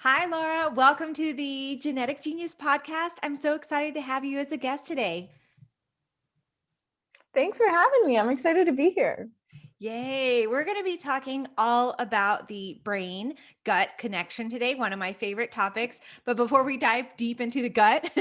Hi, Laura. Welcome to the Genetic Genius podcast. I'm so excited to have you as a guest today. Thanks for having me. I'm excited to be here. Yay. We're going to be talking all about the brain gut connection today, one of my favorite topics. But before we dive deep into the gut,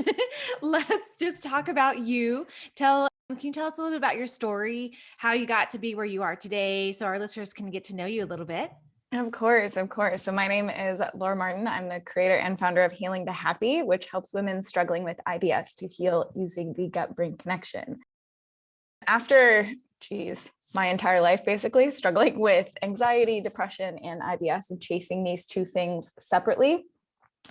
let's just talk about you. Can you tell us a little bit about your story, how you got to be where you are today, so our listeners can get to know you a little bit? Of course, of course. So my name is Laura Martin. I'm the creator and founder of Healing to Happy, which helps women struggling with IBS to heal using the gut-brain connection. After, my entire life basically struggling with anxiety, depression, and IBS and chasing these two things separately,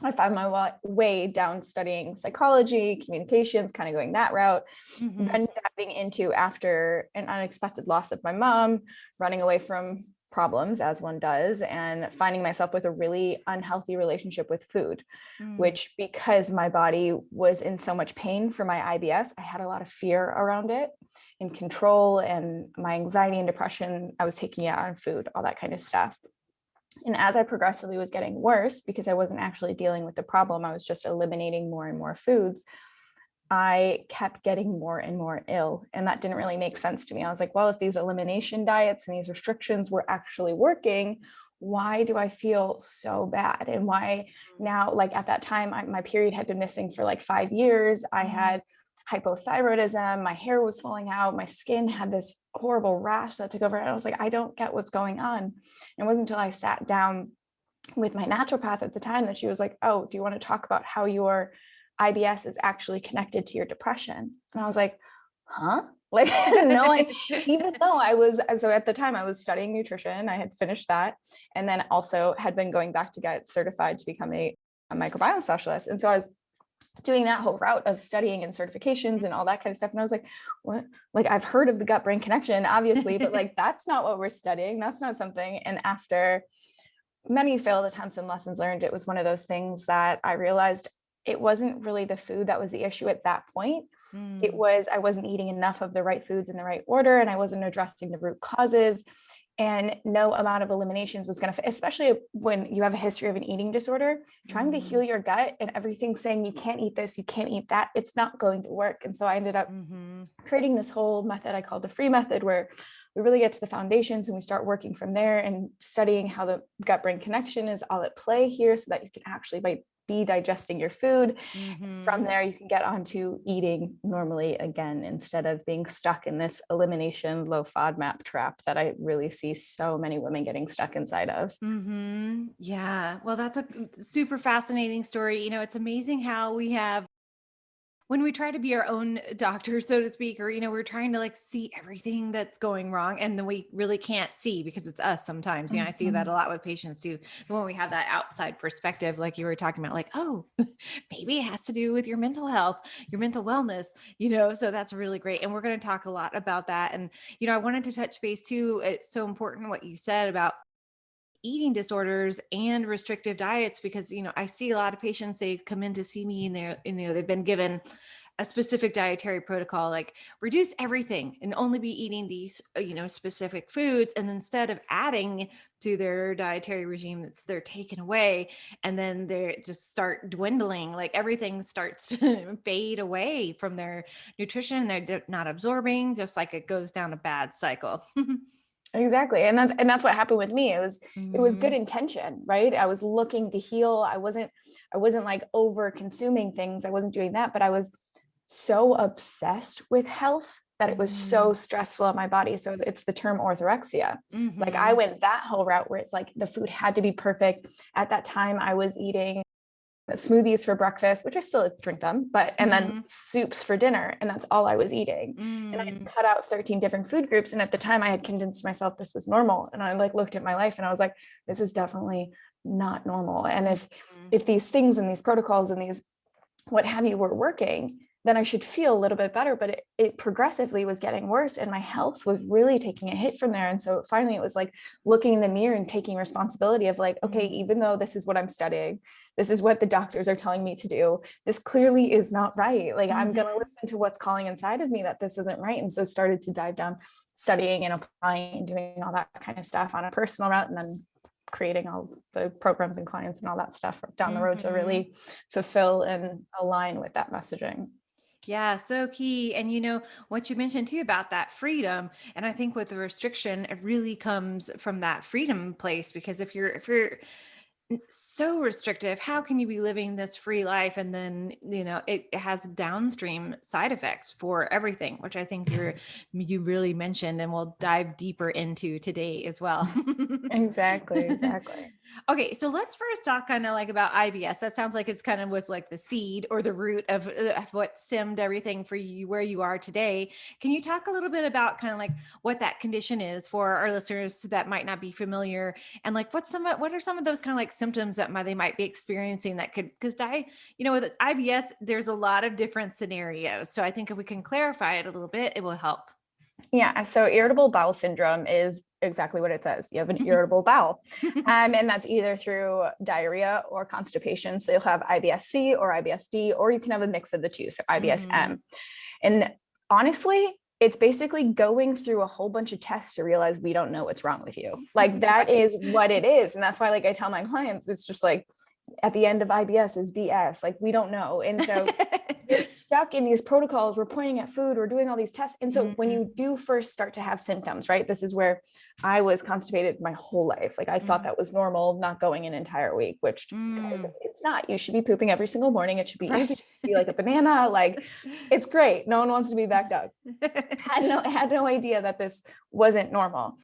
I found my way down studying psychology, communications, kind of going that route. Then diving into, after an unexpected loss of my mom, running away from problems as one does, and finding myself with a really unhealthy relationship with food, which, because my body was in so much pain for my IBS, I had a lot of fear around it and control, and my anxiety and depression, I was taking it out on food, all that kind of stuff. And as I progressively was getting worse, because I wasn't actually dealing with the problem, I was just eliminating more and more foods, I kept getting more and more ill. And that didn't really make sense to me. I was like, well, if these elimination diets and these restrictions were actually working, why do I feel so bad? And why now, like at that time, my period had been missing for like 5 years. I had hypothyroidism, my hair was falling out, my skin had this horrible rash that took over. And I was like, I don't get what's going on. And it wasn't until I sat down with my naturopath at the time that she was like, oh, do you want to talk about how your IBS is actually connected to your depression? And I was like, huh? Like, no, even though so at the time I was studying nutrition, I had finished that, and then also had been going back to get certified to become a microbiome specialist. And so I was doing that whole route of studying and certifications and all that kind of stuff. And I was like, what? Like, I've heard of the gut brain connection, obviously, but like, that's not what we're studying. That's not something. And after many failed attempts and lessons learned, it was one of those things that I realized it wasn't really the food that was the issue at that point. It was, I wasn't eating enough of the right foods in the right order, and I wasn't addressing the root causes. And no amount of eliminations was going to, especially when you have a history of an eating disorder, trying to heal your gut and everything saying you can't eat this, you can't eat that, it's not going to work. And so I ended up creating this whole method I called the free method, where we really get to the foundations and we start working from there and studying how the gut brain connection is all at play here, so that you can actually be digesting your food. From there, you can get onto eating normally again, instead of being stuck in this elimination low FODMAP trap that I really see so many women getting stuck inside of. Yeah. Well, that's a super fascinating story. It's amazing how when we try to be our own doctor, so to speak, or, we're trying to like see everything that's going wrong, and then we really can't see because it's us sometimes. I see that a lot with patients too. When we have that outside perspective, like you were talking about, like, oh, maybe it has to do with your mental health, your mental wellness, so that's really great. And we're going to talk a lot about that. And, I wanted to touch base too. It's so important what you said about eating disorders and restrictive diets, because I see a lot of patients, they come in to see me and they've been given a specific dietary protocol, like reduce everything and only be eating these specific foods, and instead of adding to their dietary regime, they're taken away, and then they just start dwindling, like everything starts to fade away from their nutrition. They're not absorbing, just like it goes down a bad cycle. Exactly. And that's what happened with me. It was good intention, right? I was looking to heal. I wasn't like over consuming things. I wasn't doing that, but I was so obsessed with health that it was so stressful on my body. So it's the term orthorexia. Like, I went that whole route where it's like the food had to be perfect. At that time, I was eating smoothies for breakfast, which I still drink them, and then soups for dinner. And that's all I was eating. And I cut out 13 different food groups. And at the time I had convinced myself this was normal. And I like looked at my life and I was like, this is definitely not normal. And if these things and these protocols and these what have you were working, then I should feel a little bit better. But it progressively was getting worse, and my health was really taking a hit from there. And so finally it was like looking in the mirror and taking responsibility of like, okay, even though this is what I'm studying, this is what the doctors are telling me to do, this clearly is not right. Like, I'm going to listen to what's calling inside of me that this isn't right. And so started to dive down, studying and applying and doing all that kind of stuff on a personal route, and then creating all the programs and clients and all that stuff down the road to Mhm. really fulfill and align with that messaging. Yeah, so key. And what you mentioned too about that freedom. And I think with the restriction, it really comes from that freedom place, because if you're so restrictive, how can you be living this free life? And then, it has downstream side effects for everything, which I think you really mentioned, and we'll dive deeper into today as well. Exactly, exactly. Okay, so let's first talk kind of like about IBS. That sounds like it's kind of was like the seed or the root of what stemmed everything for you where you are today. Can you talk a little bit about kind of like what that condition is for our listeners that might not be familiar, and like what are some of those kind of like symptoms that they might be experiencing that could, because with IBS there's a lot of different scenarios. So I think if we can clarify it a little bit, it will help. Yeah, so irritable bowel syndrome is exactly what it says. You have an irritable bowel. And that's either through diarrhea or constipation. So you'll have IBS-C or IBS-D, or you can have a mix of the two, so Mhm. IBS-M. And honestly, it's basically going through a whole bunch of tests to realize we don't know what's wrong with you. Like that Right. is what it is. And that's why, like, I tell my clients, it's just like at the end of IBS is DS. Like we don't know. And so you're stuck in these protocols. We're pointing at food, we're doing all these tests. And so when Mhm. you do first start to have symptoms, right? This is where I was constipated my whole life. Like I thought Mhm. that was normal, not going an entire week, which guys, Mm. it's not. You should be pooping every single morning. It should be easy to Right. be like a banana. Like it's great. No one wants to be backed up. Had no idea that this wasn't normal,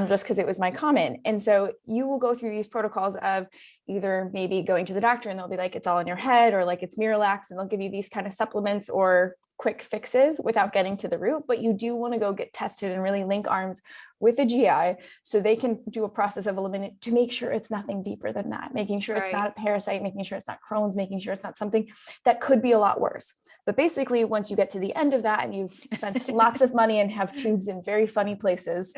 just because it was my common. And so you will go through these protocols of either maybe going to the doctor and they'll be like, it's all in your head, or like it's Miralax, and they'll give you these kind of supplements or quick fixes without getting to the root. But you do want to go get tested and really link arms with the GI so they can do a process of eliminate to make sure it's nothing deeper than that, making sure it's not Right. a parasite, making sure it's not Crohn's, making sure it's not something that could be a lot worse. But basically, once you get to the end of that and you've spent lots of money and have tubes in very funny places,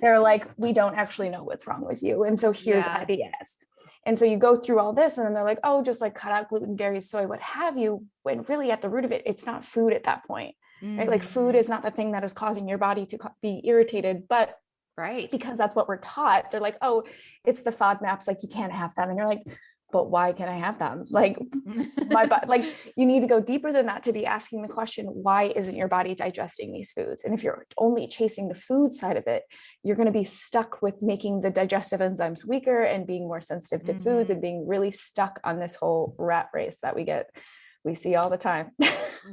they're like, we don't actually know what's wrong with you. And so here's Yeah. IBS. And so you go through all this, and then they're like, oh, just like cut out gluten, dairy, soy, what have you. When really at the root of it, it's not food at that point, right? Like food Mhm. is not the thing that is causing your body to be irritated, but Right. because that's what we're taught. They're like, oh, it's the FODMAPs, like you can't have them. And you're like, but why can I have them? Like my body, like you need to go deeper than that to be asking the question, why isn't your body digesting these foods? And if you're only chasing the food side of it, you're going to be stuck with making the digestive enzymes weaker and being more sensitive to foods and Mhm. being really stuck on this whole rat race that we see all the time.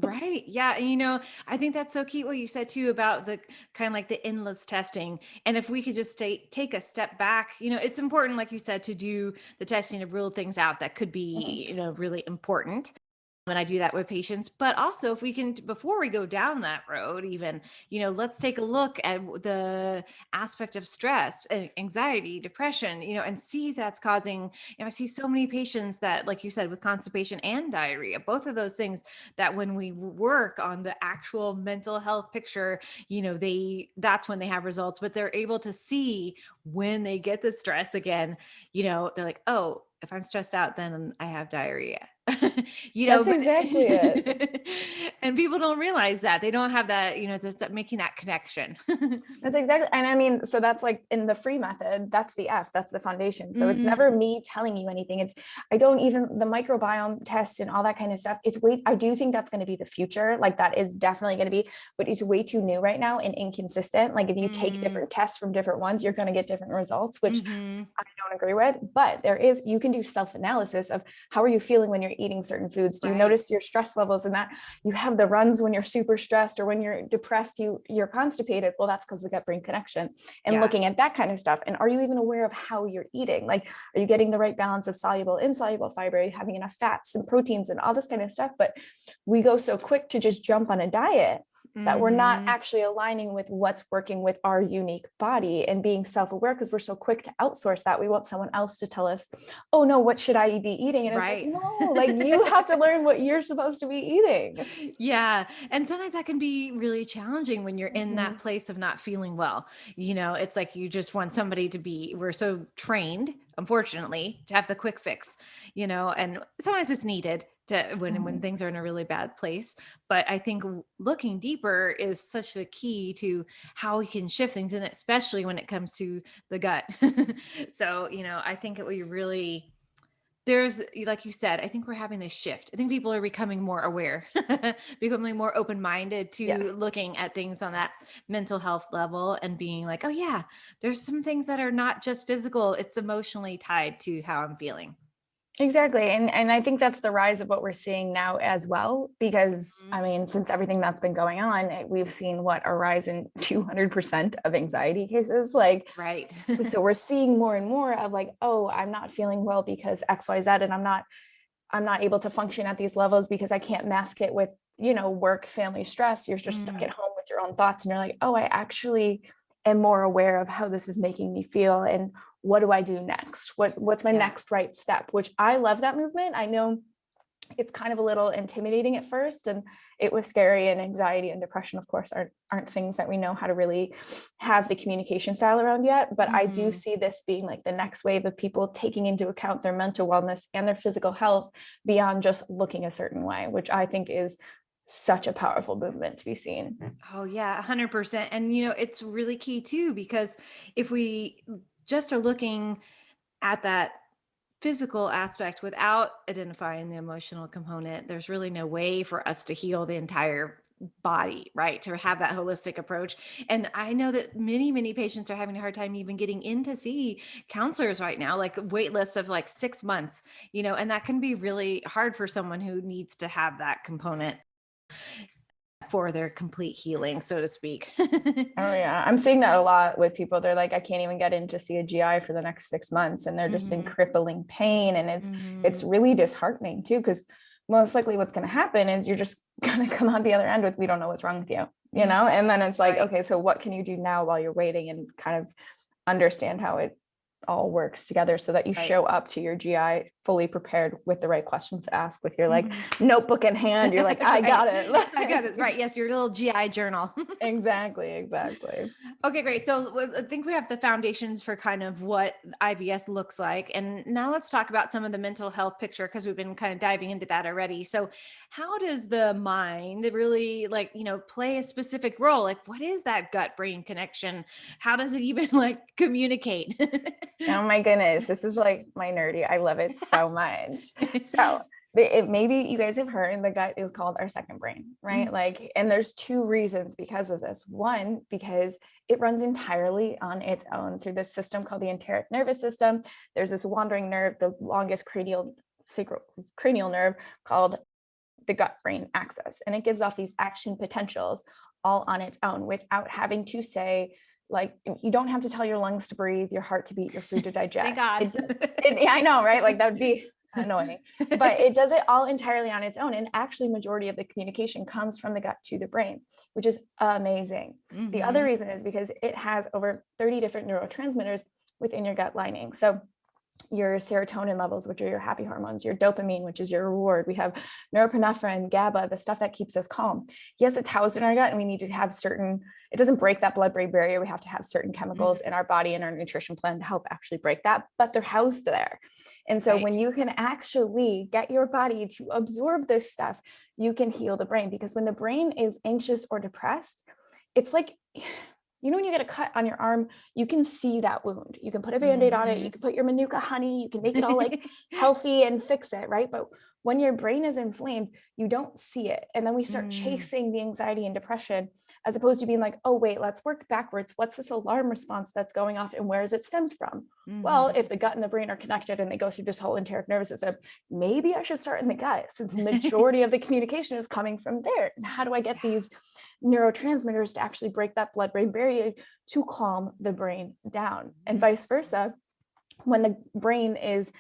Right. Yeah. And I think that's so key what you said too about the kind of like the endless testing. And if we could just take a step back, it's important, like you said, to do the testing to rule things out that could be, really important. And I do that with patients. But also, if we can, before we go down that road, even, let's take a look at the aspect of stress and anxiety, depression, and see if that's causing, I see so many patients that, like you said, with constipation and diarrhea, both of those things, that when we work on the actual mental health picture, that's when they have results, but they're able to see when they get the stress again, they're like, oh, if I'm stressed out, then I have diarrhea. That's But exactly it. and people don't realize that. They don't have that, just making that connection. That's exactly, and I mean, so that's like in the free method, that's the F, that's the foundation. So it's Mm, never me telling you anything. I don't even the microbiome test and all that kind of stuff. I do think that's going to be the future. Like that is definitely going to be, but it's way too new right now and inconsistent. Like if you take mm, different tests from different ones, you're going to get different results, which mhm. I don't agree with. But you can do self-analysis of how are you feeling when you're eating certain foods? Do you Right. notice your stress levels and that you have the runs when you're super stressed or when you're depressed, you're constipated? Well, that's because the gut brain connection and Yeah. looking at that kind of stuff. And are you even aware of how you're eating? Like, are you getting the right balance of soluble, insoluble fiber? Are you having enough fats and proteins and all this kind of stuff? But we go so quick to just jump on a diet that we're not Mhm. actually aligning with what's working with our unique body and being self-aware because we're so quick to outsource that. We want someone else to tell us, oh no, what should I be eating? And it's like, Right. no, like you have to learn what you're supposed to be eating. Yeah. And sometimes that can be really challenging when you're in that Mhm. place of not feeling well. It's like you just want somebody to be, we're so trained, unfortunately, to have the quick fix, and sometimes it's needed. to when Mhm. things are in a really bad place. But I think looking deeper is such a key to how we can shift things, and especially when it comes to the gut. So, I think it we really there's like you said, I think we're having this shift. I think people are becoming more aware, becoming more open-minded to Yes. looking at things on that mental health level and being like, oh yeah, there's some things that are not just physical, it's emotionally tied to how I'm feeling. Exactly. And I think that's the rise of what we're seeing now as well, because Mhm. I mean, since everything that's been going on, we've seen what a rise in 200% of anxiety cases. Like, Right. so we're seeing more and more of like, oh, I'm not feeling well because XYZ, and I'm not able to function at these levels because I can't mask it with, work, family stress. You're just stuck Mm, at home with your own thoughts and you're like, oh, I actually am more aware of how this is making me feel, and what do I do next? What's my yeah. next right step? Which I love that movement. I know it's kind of a little intimidating at first, and it was scary, and anxiety and depression of course aren't things that we know how to really have the communication style around yet, but I do Mhm. see this being like the next wave of people taking into account their mental wellness and their physical health beyond just looking a certain way, which I think is such a powerful movement to be seen. Oh yeah, 100%. And it's really key too, because if we just are looking at that physical aspect without identifying the emotional component, there's really no way for us to heal the entire body, right? To have that holistic approach. And I know that many, many patients are having a hard time even getting in to see counselors right now, like wait lists of like 6 months, and that can be really hard for someone who needs to have that component for their complete healing, so to speak. Oh yeah, I'm seeing that a lot with people. They're like, I can't even get in to see a GI for the next 6 months, and they're just in Mhm. crippling pain, and it's Mhm. really disheartening too, because most likely what's going to happen is you're just going to come out the other end with, we don't know what's wrong with you, Mm, and then it's like, right. okay, so what can you do now while you're waiting, and kind of understand how it all works together so that you Right. show up to your GI fully prepared with the right questions to ask, with your like Mhm. notebook in hand. You're like, I Right. got it. I got it. Right. Yes, your little GI journal. Exactly. Okay, great. So I think we have the foundations for kind of what IBS looks like. And now let's talk about some of the mental health picture, because we've been kind of diving into that already. So, how does the mind really like, play a specific role? Like, what is that gut brain connection? How does it even like communicate? Oh my goodness, this is like my nerdy. I love it so much. So, maybe you guys have heard the gut is called our second brain, right? Mm, Like, and there's two reasons because of this. One, because it runs entirely on its own through this system called the enteric nervous system. There's this wandering nerve, the longest sacral cranial nerve, called the gut brain axis, and it gives off these action potentials all on its own without having to say, like, you don't have to tell your lungs to breathe, your heart to beat, your food to Thank digest. God. Yeah, I know, right? Like, that would be annoying, but it does it all entirely on its own, and actually majority of the communication comes from the gut to the brain, which is amazing. The other Hmm. reason is because it has over 30 different neurotransmitters within your gut lining. So your serotonin levels, which are your happy hormones, your dopamine, which is your reward. We have norepinephrine, GABA, the stuff that keeps us calm. Yes, it's housed in our gut, and we need to have certain, it doesn't break that blood-brain barrier. We have to have certain chemicals in our body and our nutrition plan to help actually break that, but they're housed there. And so Right. when you can actually get your body to absorb this stuff, you can heal the brain, because when the brain is anxious or depressed, it's like, when you get a cut on your arm, you can see that wound. You can put a band-aid on it. You Hmm. can put your manuka honey. You can make it all like healthy and fix it, right? But when your brain is inflamed, you don't see it. And then we start Mm, chasing the anxiety and depression, as opposed to being like, oh, wait, let's work backwards. What's this alarm response that's going off, and where is it stemmed from? Well, mhm. if the gut and the brain are connected and they go through this whole enteric nervous system, maybe I should start in the gut, since majority of the communication is coming from there. And how do I get Yeah. these neurotransmitters to actually break that blood-brain barrier to calm the brain down, and Mhm. vice versa? When the brain is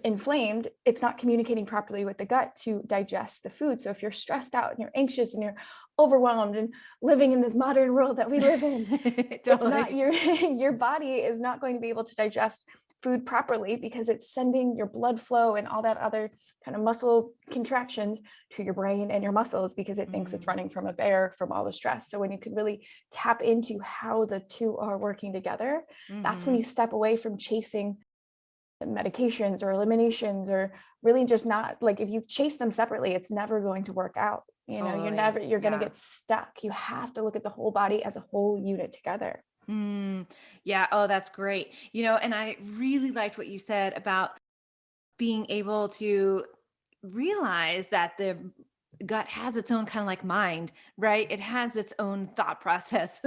inflamed, it's not communicating properly with the gut to digest the food. So if you're stressed out and you're anxious and you're overwhelmed and living in this modern world that we live in, it's not Totally. your body is not going to be able to digest food properly, because it's sending your blood flow and all that other kind of muscle contraction to your brain and your muscles, because it thinks it's Mm, running from a bear from all the stress. So when you can really tap into how the two are working together, that's when you mhm. step away from chasing medications or eliminations, or really just not like, if you chase them separately, it's never going to work out. Totally. You're going to Yeah. get stuck. You have to look at the whole body as a whole unit together. Mm, yeah. Oh, that's great. And I really liked what you said about being able to realize that the gut has its own kind of like mind, right? It has its own thought process.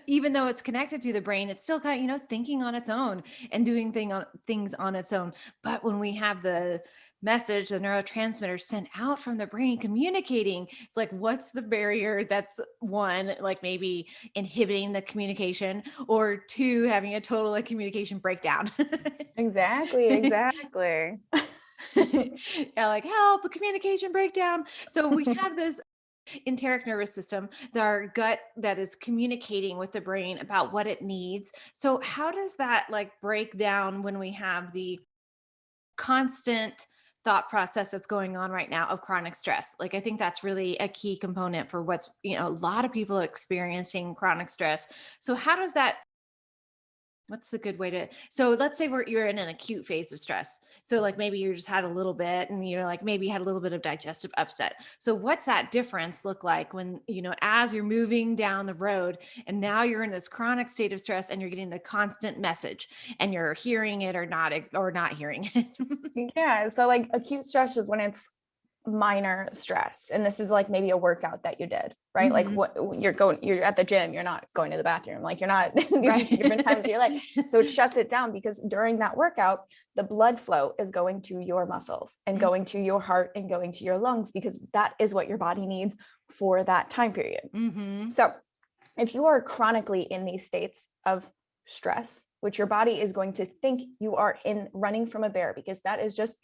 Even though it's connected to the brain, it's still kind of, thinking on its own and doing things on its own. But when we have the message, the neurotransmitter sent out from the brain communicating, it's like, what's the barrier that's one, like maybe inhibiting the communication, or two, having a total like communication breakdown. Exactly, exactly. Yeah, like help, a communication breakdown. So we have this enteric nervous system, our gut that is communicating with the brain about what it needs. So how does that like break down when we have the constant thought process that's going on right now of chronic stress? Like I think that's really a key component for what's, a lot of people experiencing chronic stress. So how does that What's the good way to so let's say you're in an acute phase of stress. So like maybe you just had a little bit and you're like maybe had a little bit of digestive upset. So what's that difference look like when, as you're moving down the road and now you're in this chronic state of stress and you're getting the constant message and you're hearing it or not hearing it. Yeah. So like acute stress is when it's minor stress. And this is like maybe a workout that you did, right? Like Mhm. what you're at the gym, you're not going to the bathroom. Like you're not, these are two different times of your life. Right. So it shuts it down because during that workout, the blood flow is going to your muscles and going to your heart and going to your lungs, because that is what your body needs for that time period. Mm-hmm. So if you are chronically in these states of stress, which your body is going to think you are in running from a bear, because that is just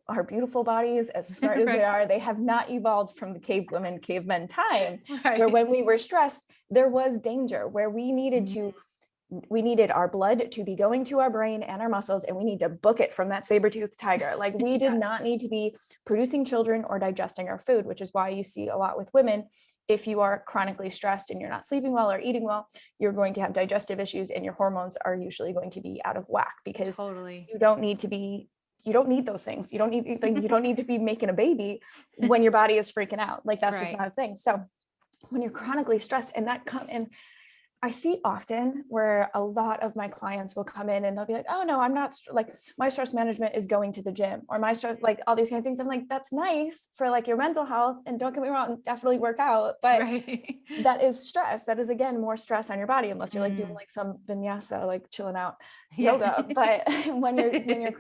our beautiful bodies, as smart as they Right. are, they have not evolved from the cavemen time, where Right. when we were stressed, there was danger, where Mhm. we needed our blood to be going to our brain and our muscles, and we need to book it from that saber-toothed tiger. Like we did Yeah. not need to be producing children or digesting our food, which is why you see a lot with women. If you are chronically stressed and you're not sleeping well or eating well, you're going to have digestive issues, and your hormones are usually going to be out of whack, because Totally. you don't need those things. You don't need to be making a baby when your body is freaking out. Like that's just Right. not a thing. So when you're chronically stressed, and that come and I see often where a lot of my clients will come in and they'll be like, oh no, I'm not like, my stress management is going to the gym, or my stress, like all these kind of things. I'm like, that's nice for like your mental health. And don't get me wrong, definitely work out, but Right. that is stress. That is again more stress on your body, unless you're like doing Mm. like some vinyasa, like chilling out Yeah. yoga. But when you're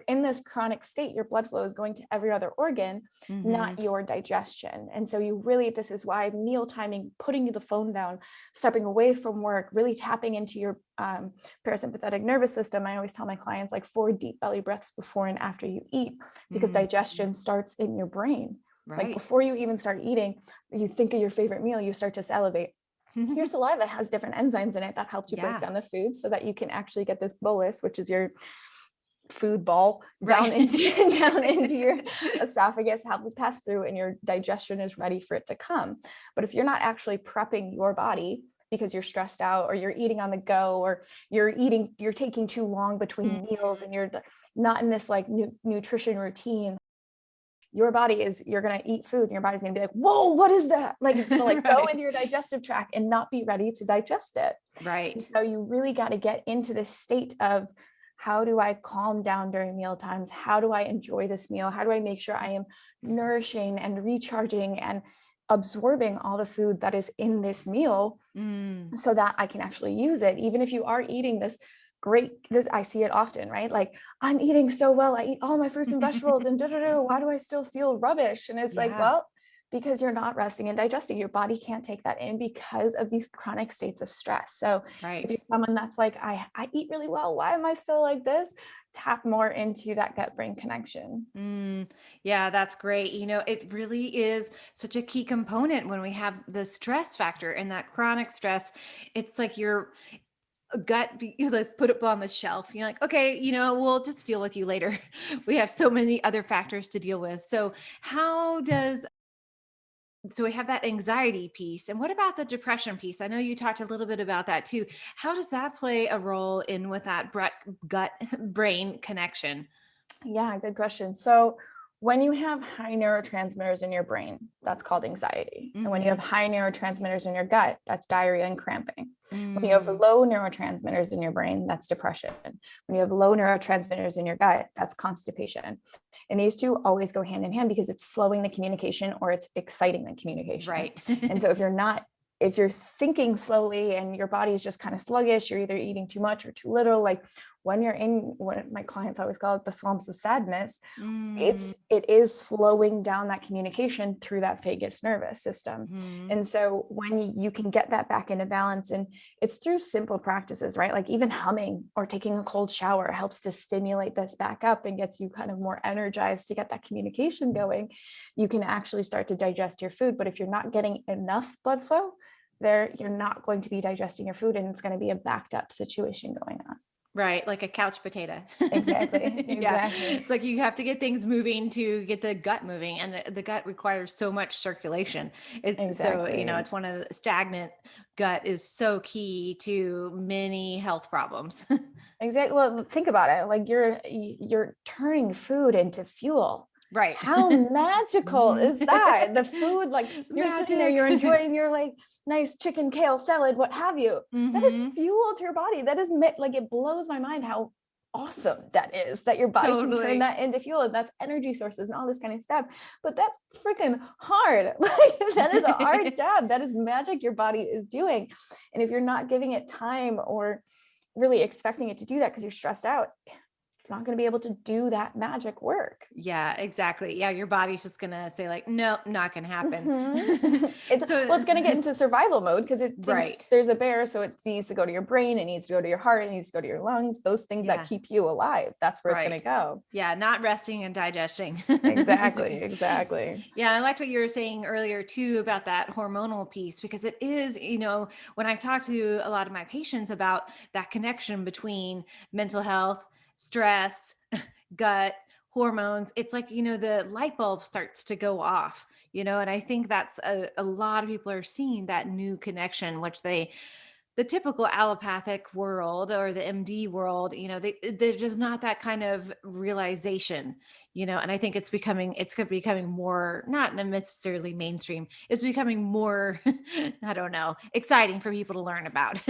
in this chronic state, your blood flow is going to every other organ, Mhm. not your digestion. And so you really, this is why meal timing, putting the phone down, stepping away from work, really tapping into your parasympathetic nervous system. I always tell my clients like 4 deep belly breaths before and after you eat, because Mhm. digestion starts in your brain. Like Right. before you even start eating, you think of your favorite meal, you start to salivate. Your saliva has different enzymes in it that help to break Yeah. down the food, so that you can actually get this bolus, which is your food ball, down Right. into down into your esophagus, help it pass through, and your digestion is ready for it to come. But if you're not actually prepping your body because you're stressed out, or you're eating on the go, or you're taking too long between meals, Mhm. and you're not in this like nutrition routine, your body is, you're going to eat food and your body's going to be like, whoa, what is that? Like it's going to like go Right. into your digestive tract and not be ready to digest it. And Right. so you really got to get into this state of, how do I calm down during meal times? How do I enjoy this meal? How do I make sure I am nourishing and recharging and absorbing all the food that is in this meal, Mm. so that I can actually use it? Even if you are eating this great, this, I see it often, right? Like I'm eating so well, I eat all my fruits and vegetables and why do I still feel rubbish? And it's like, Yeah. well, because you're not resting and digesting. Your body can't take that in because of these chronic states of stress. So if Right. you're someone that's like, I eat really well, why am I still like this? Tap more into that gut brain connection. Mm. Yeah, that's great. It really is such a key component when we have the stress factor and that chronic stress. It's like your let's put it on the shelf. You're like, okay, we'll just deal with you later. We have so many other factors to deal with. So, how does so we have that anxiety piece. And what about the depression piece? I know you talked a little bit about that too. How does that play a role in with that gut brain connection? Yeah, good question. So when you have high neurotransmitters in your brain, that's called anxiety. And when you have Mhm. high neurotransmitters in your gut, that's diarrhea and cramping. When you have Mm. low neurotransmitters in your brain, that's depression. When you have low neurotransmitters in your gut, that's constipation. And these two always go hand in hand because it's slowing the communication or it's exciting the communication. Right. And so if you're thinking slowly and your body is just kind of sluggish, you're either eating too much or too little, like when you're in what my clients always call it the swamps of sadness, Mm. it is slowing down that communication through that vagus nervous system. Mhm. And so when you can get that back into balance, and it's through simple practices, right? Like even humming or taking a cold shower helps to stimulate this back up and gets you kind of more energized to get that communication going. You can actually start to digest your food. But if you're not getting enough blood flow there, you're not going to be digesting your food, and it's going to be a backed up situation going on. Right, like a couch potato. Exactly. Yeah. Exactly. It's like you have to get things moving to get the gut moving, and the gut requires so much circulation. So, Exactly. it's one of the stagnant gut is so key to many health problems. Exactly. Well, think about it. Like you're turning food into fuel. Right. How magical is that? The food, like you're sitting there, Magic. you're enjoying your like nice chicken kale salad, what have you. That is Mhm. fuel to your body. That is like it blows my mind how awesome that is that your body can turn Totally. that into fuel, and that's energy sources and all this kind of stuff. But that's freaking hard. Like that is a hard job. That is magic your body is doing. And if you're not giving it time or really expecting it to do that because you're stressed out, it's not going to be able to do that magic work. Yeah, exactly. Yeah, your body's just gonna say like, "Nope, not gonna happen." It's well, So it's going to get into survival mode because it thinks right. there's a bear, so it needs to go to your brain, it needs to go to your heart, it needs to go to your lungs, those things that Yeah, keep you alive. That's where it's going right. to go. Yeah, not resting and digesting. Exactly, exactly. Yeah, I liked what you were saying earlier too about that hormonal piece because it is, when I talk to a lot of my patients about that connection between mental health, stress, gut, hormones, it's like, the light bulb starts to go off, and I think that's a lot of people are seeing that new connection, which the typical allopathic world or the MD world, there's just not that kind of realization, and I think it's becoming more, not necessarily mainstream, it's becoming more, I don't know, exciting for people to learn about.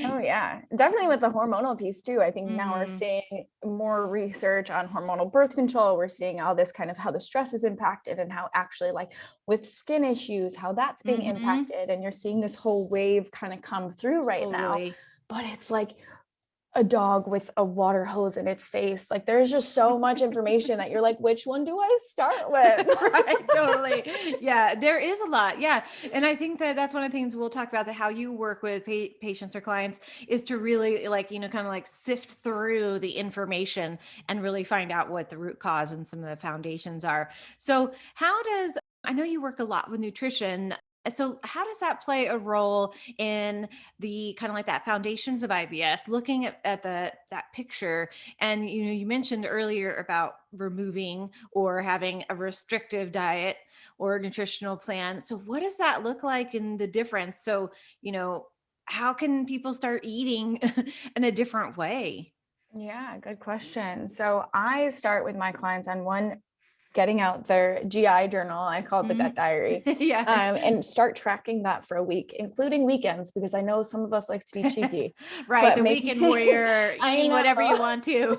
Oh yeah, definitely with the hormonal piece too. I think now we're Hmm. seeing more research on hormonal birth control. We're seeing all this kind of how the stress is impacted and how actually like with skin issues, how that's being Hmm. impacted. And you're seeing this whole wave kind of come through right now. Totally. But it's like a dog with a water hose in its face. Like there's just so much information that you're like, which one do I start with? Right, totally. Yeah, there is a lot. Yeah. And I think that that's one of the things we'll talk about, that how you work with patients or clients is to really like, kind of like sift through the information and really find out what the root cause and some of the foundations are. So, I know you work a lot with nutrition. So, how does that play a role in the kind of like that foundations of IBS, looking at that picture? And you mentioned earlier about removing or having a restrictive diet or nutritional plan. So what does that look like in the difference? So, you know, how can people start eating in a different way? Yeah, good question. So I start with my clients on one, getting out their GI journal. I call it the gut Mhm. diary, Yeah. and start tracking that for a week, including weekends, because I know some of us like to be cheeky, Right. but The making, weekend warrior I eating whatever you know, want to.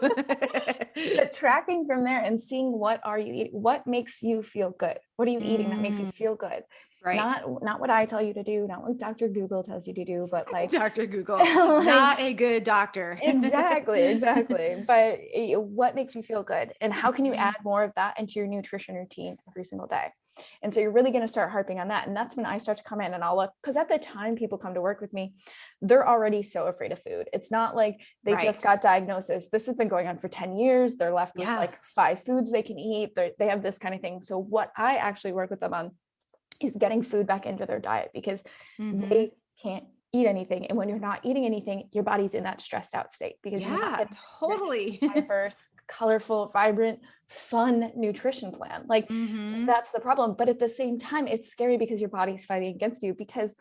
but tracking from there and seeing what are you eating, what makes you feel good, what are you eating that makes you Mm, feel good, right. not what I tell you to do, not what Dr. Google tells you to do, but like Dr. Google, like not a good doctor. exactly, exactly. But what makes you feel good? And how can you Mhm. add more of that into your nutrition routine every single day? And so you're really going to start harping on that. And that's when I start to come in and I'll look, because at the time people come to work with me, they're already so afraid of food. It's not like they just Right. got diagnosis. This has been going on for 10 years. They're left with Yeah. like 5 foods they can eat. They have this kind of thing. So what I actually work with them on is getting food back into their diet because Hmm. they can't eat anything. And when you're not eating anything, your body's in that stressed out state because you're not Yeah, getting rich, totally. diverse, colorful, vibrant, fun nutrition plan. Like Hmm. that's the problem. But at the same time, it's scary because your body's fighting against you because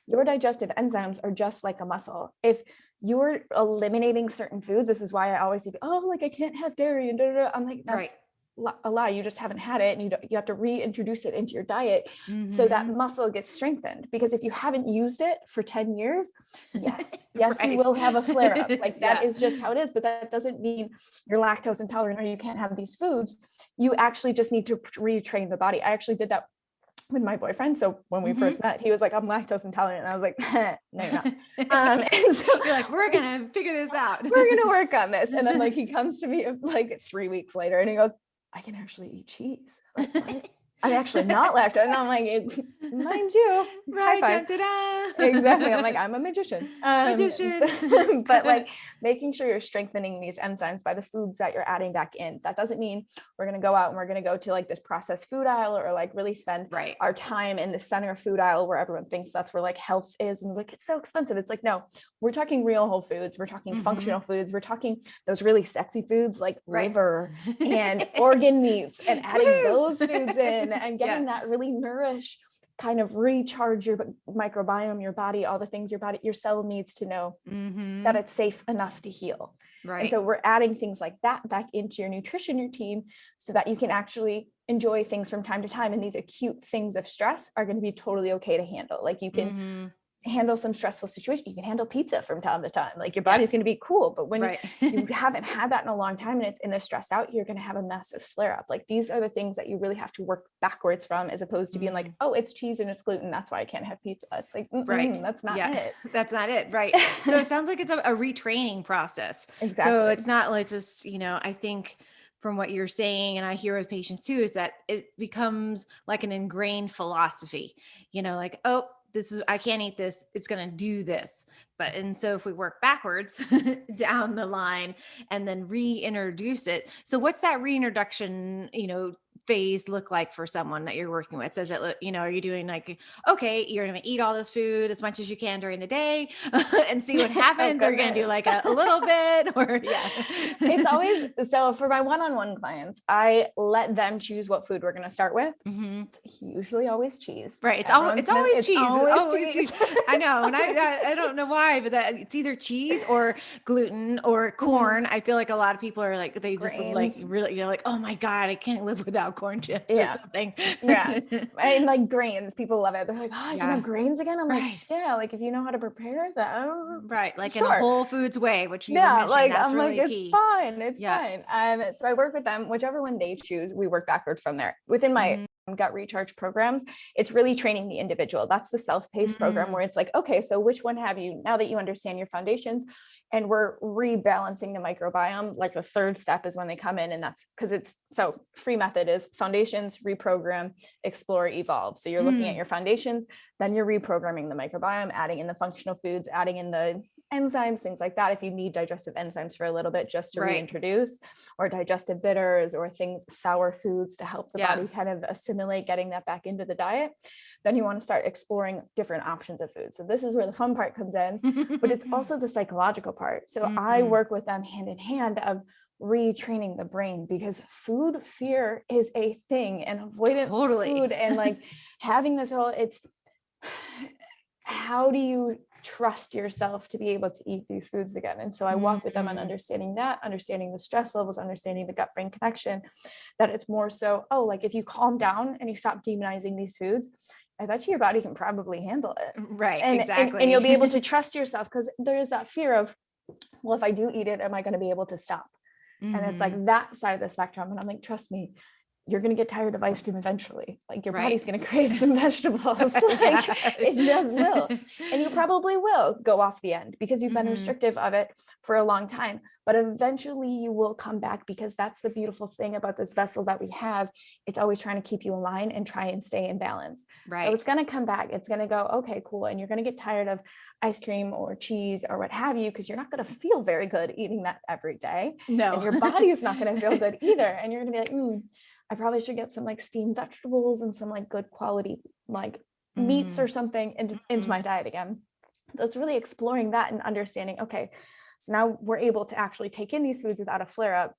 your digestive enzymes are just like a muscle. If you're eliminating certain foods. This is why I always say, oh, like I can't have dairy and da, da, da. I'm like, Right. that's a lie. You just haven't had it, and you have to reintroduce it into your diet so that Mhm. muscle gets strengthened. Because if you haven't used it for 10 years, yes, you Right. will have a flare up. Like that Yeah. is just how it is. But that doesn't mean you're lactose intolerant or you can't have these foods. You actually just need to retrain the body. I actually did that with my boyfriend. So when we Mhm. first met, he was like, I'm lactose intolerant. And I was like, no, you're not. And so You're like, "We're gonna figure this out." we're gonna work on this. And then like he comes to me like 3 weeks later and he goes, I can actually eat cheese. Like, what? I'm actually not lactose. And I'm like, mind you, high Right, five. dun, Exactly. I'm like, da-da. I'm a magician. Magician. But like making sure you're strengthening these enzymes by the foods that you're adding back in. That doesn't mean we're going to go out and we're going to go to like this processed food aisle or like really spend Right. our time in the center food aisle where everyone thinks that's where like health is. And like, it's so expensive. It's like, no, we're talking real whole foods. We're talking functional Mhm. foods. We're talking those really sexy foods like Right. liver and organ meats and adding those foods in Woohoo! and Yeah. getting that really nourished kind of recharge your microbiome, your body, all the things your cell needs to know that Mhm. it's safe enough to heal. And Right. so we're adding things like that back into your nutrition routine so that you can actually enjoy things from time to time. And these acute things of stress are going to be totally okay to handle. Like you can Mhm. handle some stressful situation. You can handle pizza from time to time. Like your body's Yes. going to be cool. But when Right. you haven't had that in a long time and it's in the stress out, you're going to have a massive flare up. Like these are the things that you really have to work backwards from, as opposed to being like, Mm. oh, it's cheese and it's gluten. That's why I can't have pizza. It's like, Right. that's not Yeah. it. That's not it. Right. So it sounds like it's a retraining process. So Exactly. it's not like just, I think from what you're saying, and I hear with patients too, is that it becomes like an ingrained philosophy, like, oh, this is, I can't eat this. It's going to do this. And so if we work backwards down the line and then reintroduce it. So what's that reintroduction, phase look like for someone that you're working with? Does it look, are you doing like, okay, you're going to eat all this food as much as you can during the day and see what Oh, happens? Or you're going to do goodness. like a little bit or yeah. It's always so for my one-on-one clients, I let them choose what food we're going to start with. Mhm. It's usually always cheese. Right. It's always Everyone's it's gonna, always it's cheese. It's always always cheese. cheese. I know. And I don't know why, but that it's either cheese or gluten or Mhm. corn. I feel like a lot of people are like they just like Grains. really, like, oh my God, I can't live without corn chips or Yeah. something. Yeah. And like grains, people love it. They're like, oh, I can have Yeah. grains again. I'm like, Right. yeah, like if you know how to prepare that, Right. Like in a sure. whole foods way, which you were Yeah, mentioning, like that's I'm like, really it's key. fine, it's Yeah. fine. So I work with them, whichever one they choose, we work backwards from there. Within my Mhm. gut recharge programs, it's really training the individual. That's the self-paced program Mm. where it's like, okay, so which one have you now that you understand your foundations, and we're rebalancing the microbiome. Like the third step is when they come in, and that's because it's so free method is foundations, reprogram, explore, evolve. So you're looking at Mm. your foundations, then you're reprogramming the microbiome, adding in the functional foods, adding in the enzymes, things like that. If you need digestive enzymes for a little bit just to Right. reintroduce, or digestive bitters or things, sour foods to help the Yeah. body kind of assimilate getting that back into the diet, then you want to start exploring different options of food. So this is where the fun part comes in, but it's also the psychological part. So I Mhm. work with them hand in hand of retraining the brain, because food fear is a thing, and avoidant Totally. food and like having this whole, it's how do you trust yourself to be able to eat these foods again? And so I walk with them on Mm. understanding that, understanding the stress levels, understanding the gut brain connection, that it's more so, oh, like if you calm down and you stop demonizing these foods, I bet you your body can probably handle it. Right. And you'll be able to Exactly. trust yourself, because there is that fear of, well, if I do eat it, am I going to be able to stop? And it's Mhm. like that side of the spectrum. And I'm like, trust me, you're going to get tired of ice cream eventually. Like your Right. body's going to crave some vegetables. Like Yeah. it just will. And you probably will go off the end because you've been Mhm. restrictive of it for a long time. But eventually you will come back, because that's the beautiful thing about this vessel that we have. It's always trying to keep you in line and try and stay in balance. So Right. it's going to come back. It's going to go, okay, cool. And you're going to get tired of ice cream or cheese or what have you, because you're not going to feel very good eating that every day. And No. your body is not going to feel good either. And you're going to be like, I probably should get some like steamed vegetables and some like good quality like meats or Mhm. something into Mhm. my diet again. So it's really exploring that and understanding, okay, so now we're able to actually take in these foods without a flare up.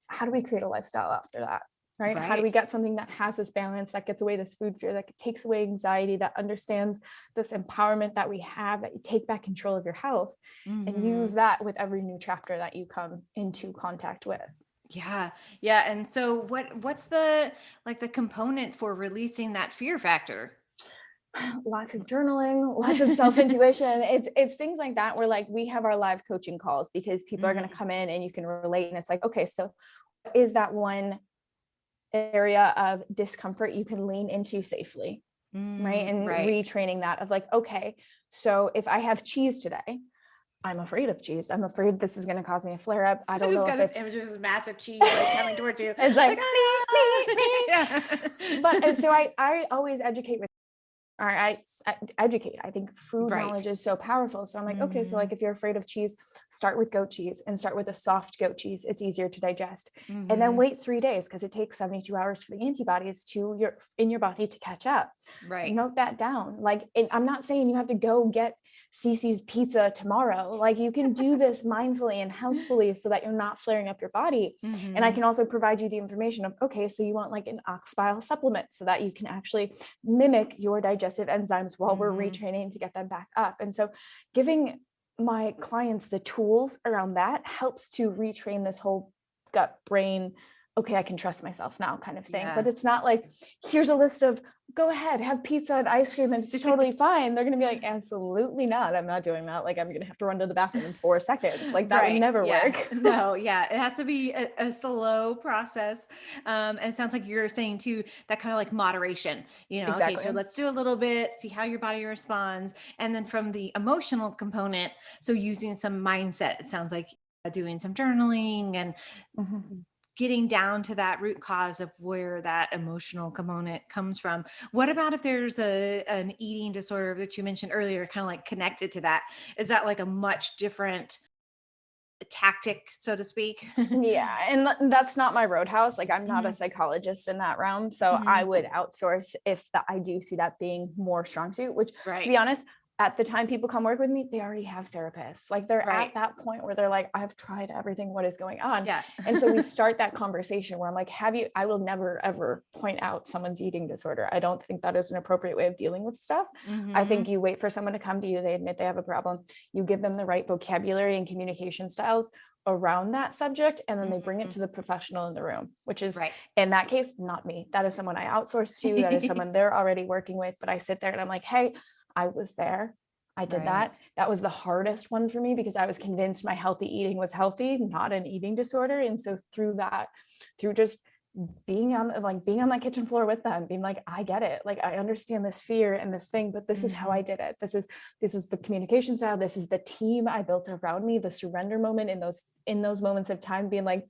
How do we create a lifestyle after that? right? How do Right. we get something that has this balance, that gets away this food fear, that takes away anxiety, that understands this empowerment that we have, that you take back control of your health, and use Mhm. that with every new chapter that you come into contact with. Yeah. Yeah. And so what's the like the component for releasing that fear factor? Lots of journaling, lots of self-intuition. It's things like that where like we have our live coaching calls because people are going to Mhm. come in and you can relate, and it's like, okay, so is that one area of discomfort you can lean into safely, right? And Right. retraining that of like, okay, so if I have cheese today, I'm afraid of cheese. I'm afraid this is going to cause me a flare up. I I don't just know if got this it's image of this massive cheese like coming towards you. it's Like, like me, ah! me, me. But Yeah. so I always educate with, or I educate. I think food Right. knowledge is so powerful. So I'm like, okay, so Mhm. like if you're afraid of cheese, start with goat cheese and start with a soft goat cheese. It's easier to digest. And then Mhm. wait 3 days because it takes 72 hours for the antibodies to your in your body to catch up. Right. Note that down. Like, and I'm not saying you have to go get Cece's pizza tomorrow. Like you can do this mindfully and healthfully so that you're not flaring up your body. And I Mhm. can also provide you the information of, okay, so you want like an ox bile supplement so that you can actually mimic your digestive enzymes while we're Mhm. retraining to get them back up. And so giving my clients the tools around that helps to retrain this whole gut brain, okay, I can trust myself now kind of thing. But Yeah. it's not like, here's a list of, go ahead, have pizza and ice cream and it's totally fine. They're going to be like, absolutely not. I'm not doing that. Like, I'm going to have to run to the bathroom in 4 seconds. Like, that would Right. never Yeah. work. No, yeah. It has to be a slow process. And it sounds like you're saying too, that kind of like moderation, okay, Exactly. so let's do a little bit, see how your body responds. And then from the emotional component, so using some mindset, it sounds like doing some journaling and Mhm. getting down to that root cause of where that emotional component comes from. What about if there's an eating disorder that you mentioned earlier, kind of like connected to that? Is that like a much different tactic, so to speak? Yeah, and that's not my roadhouse. Like, I'm not a Mhm. psychologist in that realm, so I Mhm. would outsource if I do see that being more strong suit, which, to Right. be honest, at the time people come work with me, they already have therapists. Like, they're at Right. that point where they're like, I've tried everything, what is going on? Yeah. And so we start that conversation where I'm like, have you, I will never ever point out someone's eating disorder. I don't think that is an appropriate way of dealing with stuff. I think Mhm. you wait for someone to come to you, they admit they have a problem, you give them the right vocabulary and communication styles around that subject, and then they bring it Mhm. to the professional in the room, which is, Right. in that case, not me. That is someone I outsource to, that is someone they're already working with. But I sit there and I'm like, hey, I was there, I did Right. that. That was the hardest one for me because I was convinced my healthy eating was healthy, not an eating disorder. And so through that, through just being on that kitchen floor with them, being like, I get it, like I understand this fear and this thing, but this is how I Mhm. did it. This is the communication style, this is the team I built around me, the surrender moment in those moments of time, being like,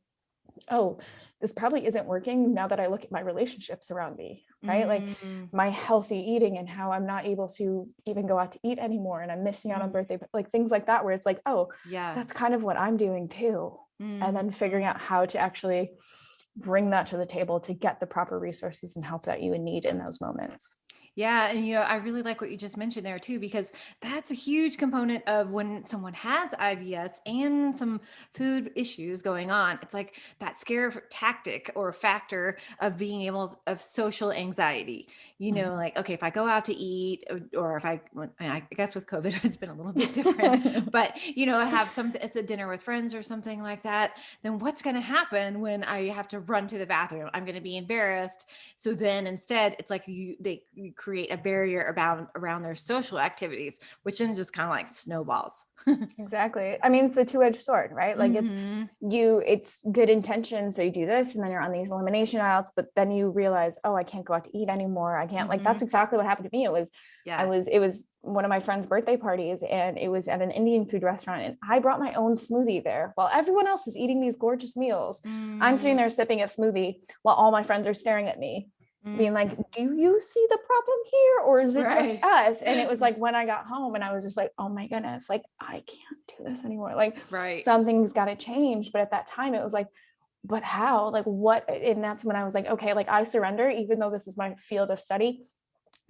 oh, this probably isn't working now that I look at my relationships around me, right? Like Mhm. my healthy eating and how I'm not able to even go out to eat anymore and I'm missing out on Mhm. birthday, like things like that, where it's like, oh, Yeah. that's kind of what I'm doing too. And Mhm. then figuring out how to actually bring that to the table to get the proper resources and help that you would need in those moments. Yeah, and I really like what you just mentioned there too, because that's a huge component of when someone has IBS and some food issues going on. It's like that scare tactic or factor of being able of social anxiety. Mhm. Like, okay, if I go out to eat, or if I guess with COVID it's been a little bit different, but have some it's a dinner with friends or something like that, then what's going to happen when I have to run to the bathroom? I'm going to be embarrassed. So then instead, it's like you create a barrier around their social activities, which then just kind of like snowballs. Exactly. I mean, it's a two-edged sword, right? Like Hmm. it's good intention. So you do this and then you're on these elimination aisles, but then you realize, oh, I can't go out to eat anymore. I can't, like, that's Hmm. exactly what happened to me. Yeah. It was one of my friend's birthday parties and it was at an Indian food restaurant and I brought my own smoothie there while everyone else is eating these gorgeous meals. I'm sitting Mm, there sipping a smoothie while all my friends are staring at me, being mm, like, do you see the problem here or is it just right. us? And it was like when I got home and I was just like, oh my goodness, like I can't do this anymore, like Right. something's got to change. But at that time it was like, but how, like what? And that's when I was like, okay, like I surrender, even though this is my field of study,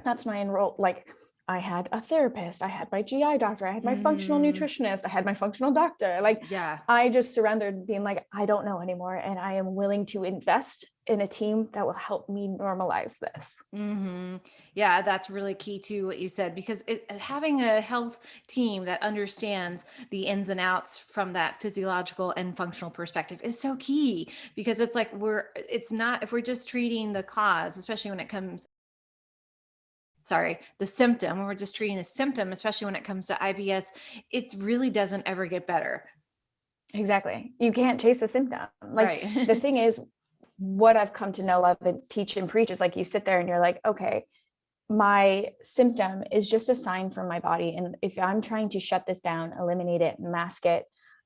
that's my enroll. Like I had a therapist, I had my GI doctor, I had my functional Mm, nutritionist, I had my functional doctor. Like yeah. I just surrendered being like, I don't know anymore. And I am willing to invest in a team that will help me normalize this. Yeah, that's really key to what you said because having a health team that understands the ins and outs from that physiological and functional perspective is so key because it's like it's not, if we're just treating the cause, especially when it comes, sorry, the symptom, when we're just treating the symptom, especially when it comes to IBS, it really doesn't ever get better. Exactly. You can't chase a symptom. Like the Right. thing is, what I've come to know, love, and teach and preach is like you sit there and you're like, okay, my symptom is just a sign from my body. And if I'm trying to shut this down, eliminate it, mask it,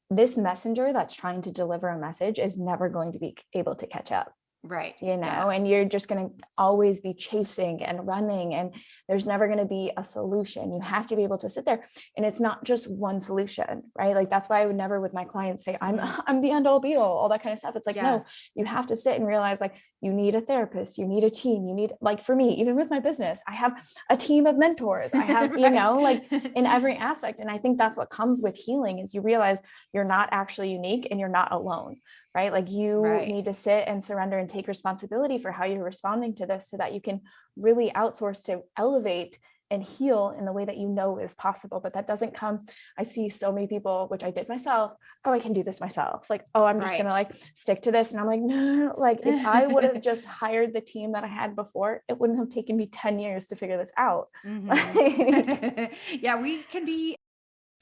this messenger that's trying to deliver a message is never going to be able to catch up. Right. You Yeah. know, and you're just going to always be chasing and running, and there's never going to be a solution. You have to be able to sit there, and it's not just one solution, right? Like that's why I would never with my clients say I'm Mhm. I'm the end all be all that kind of stuff. It's like, Yeah. no, you have to sit and realize like you need a therapist, you need a team, you need, like for me, even with my business, I have a team of mentors. I have, you Right. know, like in every aspect. And I think that's what comes with healing is you realize you're not actually unique and you're not alone, right? Like you Right. need to sit and surrender and take responsibility for how you're responding to this so that you can really outsource to elevate and heal in the way that you know is possible. But that doesn't come. I see so many people, which I did myself. Oh, I can do this myself. Like, oh, I'm just gonna Right. like stick to this. And I'm like, no, like if I would have just hired the team that I had before, it wouldn't have taken me 10 years to figure this out. Hmm. Like, Yeah, we can be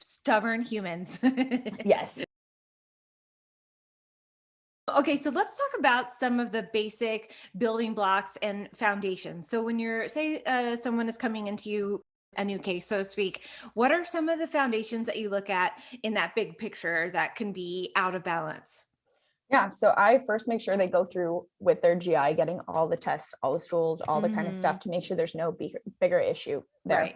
stubborn humans. yes. Okay, so let's talk about some of the basic building blocks and foundations. So when you're, say, someone is coming into you, a new case, so to speak, what are some of the foundations that you look at in that big picture that can be out of balance? Yeah, so I first make sure they go through with their GI, getting all the tests, all the stools, all the kind of stuff Hmm. to make sure there's no bigger issue there. Right.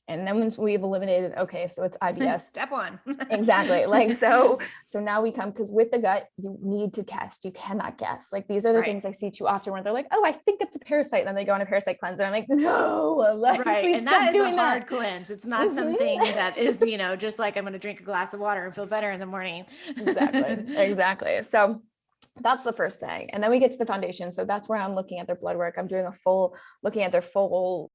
And then once we've eliminated, okay, so it's IBS. Step one. Exactly. Like so now we come, because with the gut, you need to test. You cannot guess. Like these are the Right. things I see too often where they're like, oh, I think it's a parasite. And then they go on a parasite cleanse. And I'm like, no, like Right. please And that stop is a doing that. hard cleanse. It's not Mhm. something that is, just like I'm going to drink a glass of water and feel better in the morning. Exactly. Exactly. So that's the first thing. And then we get to the foundation. So that's where I'm looking at their blood work. I'm doing a full, looking at their full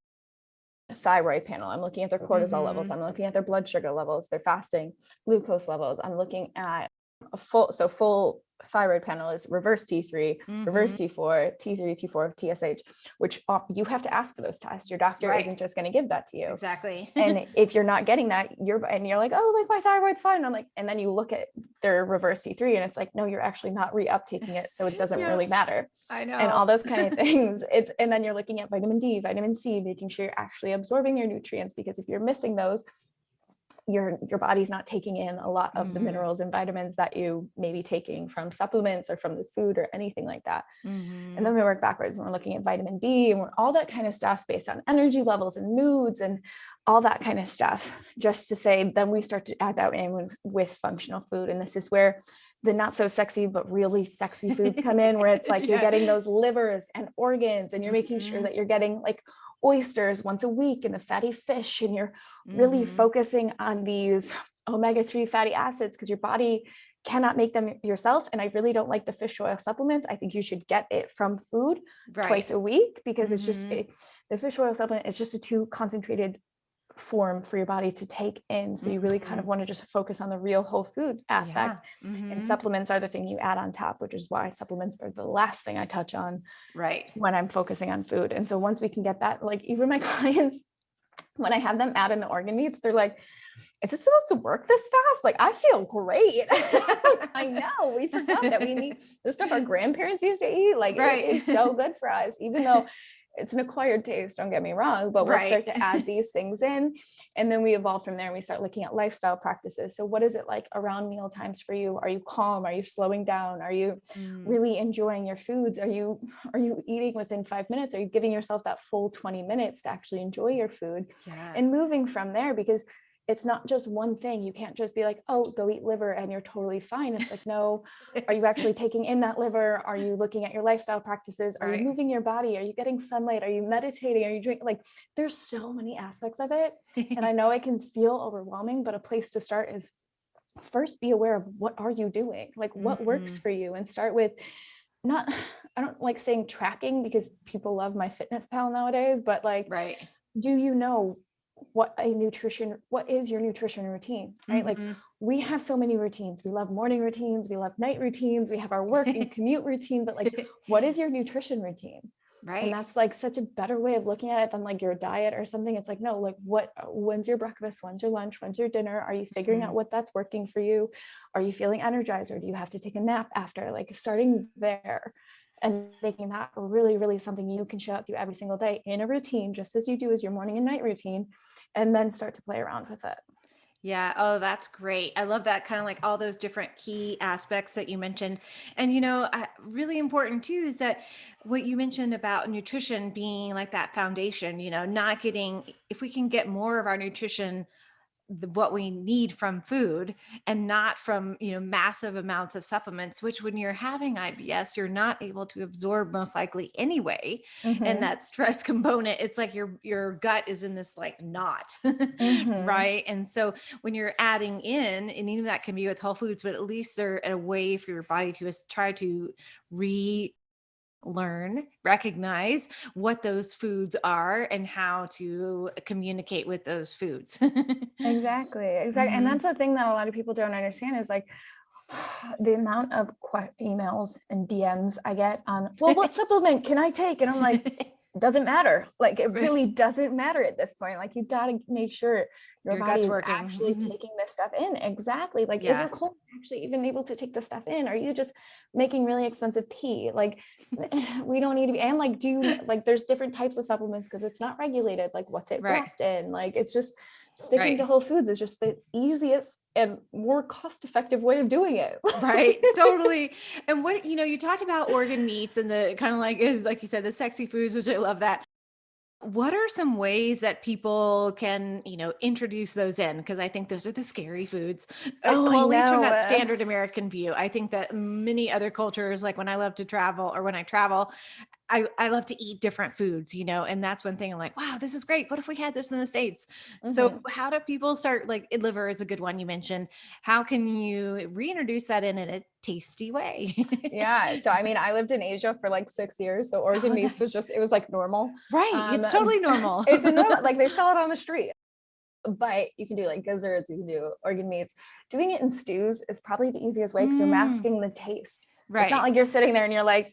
thyroid panel. I'm looking at their cortisol levels. Hmm. I'm looking at their blood sugar levels, their fasting glucose levels. I'm looking at a full thyroid panel is reverse T3, reverse Hmm. T4, T3, T4, TSH, which you have to ask for those tests. Your doctor Right. isn't just going to give that to you. Exactly. And if you're not getting that, you're like, oh, like my thyroid's fine. I'm like, and then you look at their reverse T3 and it's like, no, you're actually not reuptaking it. So it doesn't Yep. really matter. I And know. all those kind of things. And then you're looking at vitamin D, vitamin C, making sure you're actually absorbing your nutrients, because if you're missing those, your body's not taking in a lot of the Hmm. minerals and vitamins that you may be taking from supplements or from the food or anything like that. And Hmm. then we work backwards and we're looking at vitamin B and all that kind of stuff based on energy levels and moods and all that kind of stuff, just to say, then we start to add that in with functional food. And this is where the not so sexy but really sexy foods come in, where it's like you're Yeah. getting those livers and organs, and you're making sure Hmm. that you're getting like oysters once a week and the fatty fish, and you're really Hmm. focusing on these omega-3 fatty acids, because your body cannot make them yourself. And I really don't like the fish oil supplements. I think you should get it from food Right. twice a week, because it's just Hmm. the fish oil supplement is just a too concentrated form for your body to take in. So you really kind Hmm. of want to just focus on the real whole food aspect. Yeah. And Hmm. supplements are the thing you add on top, which is why supplements are the last thing I touch on Right. when I'm focusing on food. And so once we can get that, like even my clients, when I have them add in the organ meats, they're like, is this supposed to work this fast? Like, I feel great. I know we forgot that we need the stuff our grandparents used to eat. Like, it Right. is so good for us, even though it's an acquired taste, don't get me wrong, but we'll Right. start to add these things in. And then we evolve from there and we start looking at lifestyle practices. So, what is it like around meal times for you? Are you calm? Are you slowing down? Are you Mm. really enjoying your foods? Are you eating within 5 minutes? Are you giving yourself that full 20 minutes to actually enjoy your food? Yeah. And moving from there, because it's not just one thing. You can't just be like, oh, go eat liver and you're totally fine. It's like, no, are you actually taking in that liver? Are you looking at your lifestyle practices? Are you Right. moving your body? Are you getting sunlight? Are you meditating? Are you drinking? Like, there's so many aspects of it. And I know it can feel overwhelming, but a place to start is first be aware of what are you doing? Like what works Mhm. for you, and start with not, I don't like saying tracking because people love my fitness pal nowadays, but like, Right. do you know what is your nutrition routine, right? Like Mhm. we have so many routines. We love morning routines, we love night routines, we have our work and commute routine, but like, what is your nutrition routine? And Right. that's like such a better way of looking at it than like your diet or something. It's like, no, like when's your breakfast? When's your lunch? When's your dinner? Are you figuring out Mhm. what that's working for you? Are you feeling energized, or do you have to take a nap after? Like starting there and making that really, really something you can show up to every single day in a routine, just as you do as your morning and night routine, and then start to play around with it. Yeah. Oh, that's great. I love that kind of like all those different key aspects that you mentioned. And, really important too is that what you mentioned about nutrition being like that foundation, not getting, if we can get more of our nutrition, what we need from food and not from massive amounts of supplements, which when you're having IBS you're not able to absorb most likely anyway. And Mm-hmm. that stress component, it's like your gut is in this like knot. Mm-hmm. Right. And so when you're adding in, and even that can be with whole foods, but at least they're a way for your body to try to learn, recognize what those foods are and how to communicate with those foods. Exactly, exactly. And Mhm. that's the thing that a lot of people don't understand is like the amount of emails and DMs I get on, well, what supplement can I take? And I'm like, it doesn't matter. Like, it Right. really doesn't matter at this point. Like, you got to make sure your Your body gut's is actually working. taking this stuff in. Exactly. Like, is your Yeah. colon actually even able to take this stuff in? Are you just making really expensive tea? Like, we don't need to be, and like, like, there's different types of supplements because it's not regulated. Like, what's it Right. wrapped in? Like, it's just sticking to Right. whole foods is just the easiest and more cost-effective way of doing it. Right. Totally. And what, you talked about organ meats and the kind of like is like you said, the sexy foods, which I love that. What are some ways that people can, introduce those in? Because I think those are the scary foods. Oh, I Well, at least from know. that standard American view. I think that many other cultures, like when I love to travel or when I travel, I love to eat different foods, and that's one thing I'm like, wow, this is great. What if we had this in the States? So Mhm. how do people start, like liver is a good one you mentioned. How can you reintroduce that in a tasty way? Yeah. So I mean, I lived in Asia for like 6 years. So organ Oh, meats was nice. just, it was like normal. Right. Um, It's totally normal. it's a normal, like they sell it on the street, but you can do like gizzards, you can do organ meats. Doing it in stews is probably the easiest way because you're Mm, masking the taste. It's not right. like you're sitting there and you're like,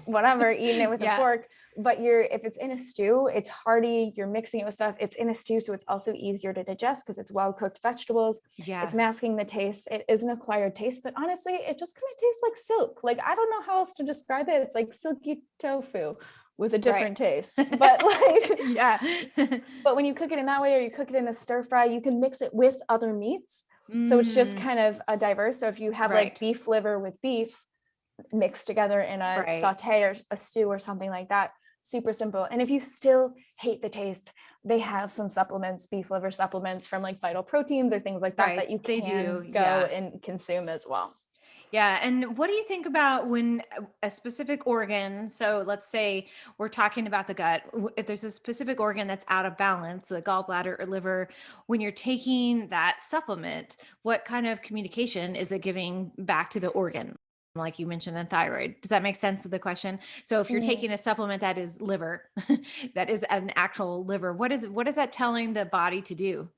whatever, eating it with a Yeah. fork, but if it's in a stew, it's hearty, you're mixing it with stuff, it's in a stew, so it's also easier to digest because it's well cooked vegetables, it's Yeah. masking the taste, it is an acquired taste, but honestly it just kind of tastes like silk. Like, I don't know how else to describe it. It's like silky tofu with a Right. different taste, but like, Yeah. but when you cook it in that way, or you cook it in a stir fry, you can mix it with other meats, so it's just Mm, kind of a diverse. So if you have like right. beef liver with beef mixed together in a Right. saute or a stew or something like that. Super simple. And if you still hate the taste, they have some supplements, beef liver supplements from like Vital Proteins or things like that Right. that you They do. can go Yeah. and consume as well. Yeah. And what do you think about when a specific organ, so let's say we're talking about the gut, if there's a specific organ that's out of balance, the gallbladder or liver, when you're taking that supplement, what kind of communication is it giving back to the organ? Like you mentioned, the thyroid. Does that make sense of the question? So if you're Mhm. taking a supplement that is liver, that is an actual liver, what is that telling the body to do?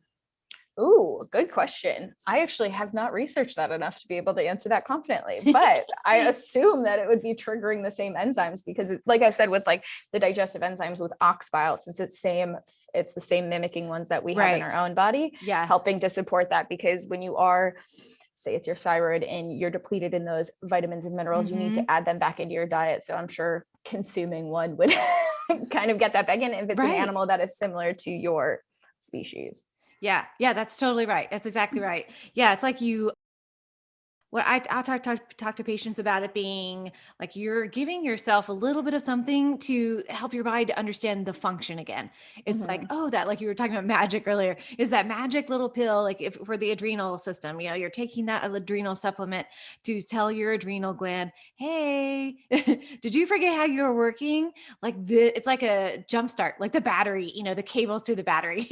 Ooh, good question. I actually have not researched that enough to be able to answer that confidently, but I assume that it would be triggering the same enzymes because, like I said, with like the digestive enzymes with ox bile, since it's the same mimicking ones that we have in our Right. own body, Yeah. helping to support that. Because when you are, say it's your thyroid and you're depleted in those vitamins and minerals, you need Hmm. to add them back into your diet. So I'm sure consuming one would kind of get that back in if it's an Right. animal that is similar to your species. Yeah. Yeah. That's totally right. That's exactly right. Yeah. It's like I'll talk to patients about it being like you're giving yourself a little bit of something to help your body to understand the function again. It's like, Mhm. oh, that, like you were talking about magic earlier, is that magic little pill, like if for the adrenal system, you're taking that adrenal supplement to tell your adrenal gland, hey, did you forget how you were working? It's like a jump start, like the battery, the cables to the battery.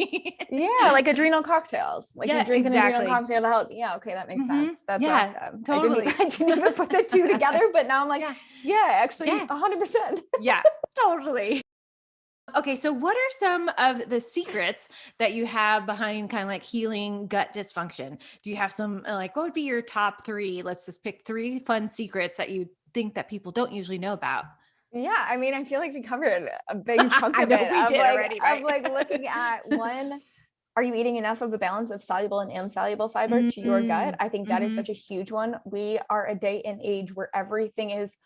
Yeah, like adrenal cocktails. Like you Yeah, drink an adrenal exactly. cocktail to help. Yeah, okay, that makes sense. That's Yeah, awesome. totally. I didn't even put the two together, but now I'm like, Yeah. yeah, actually Yeah. 100%. Yeah, totally. Okay, so what are some of the secrets that you have behind kind of like healing gut dysfunction? Do you have some like what would be your top 3? Let's just pick 3 fun secrets that you think that people don't usually know about. Yeah, I mean, I feel like we covered a big chunk I of know it we did already, of right? like looking at one, are you eating enough of a balance of soluble and insoluble fiber to your gut? Mhm. I think that is Mhm. such a huge one. We are a day and age where everything is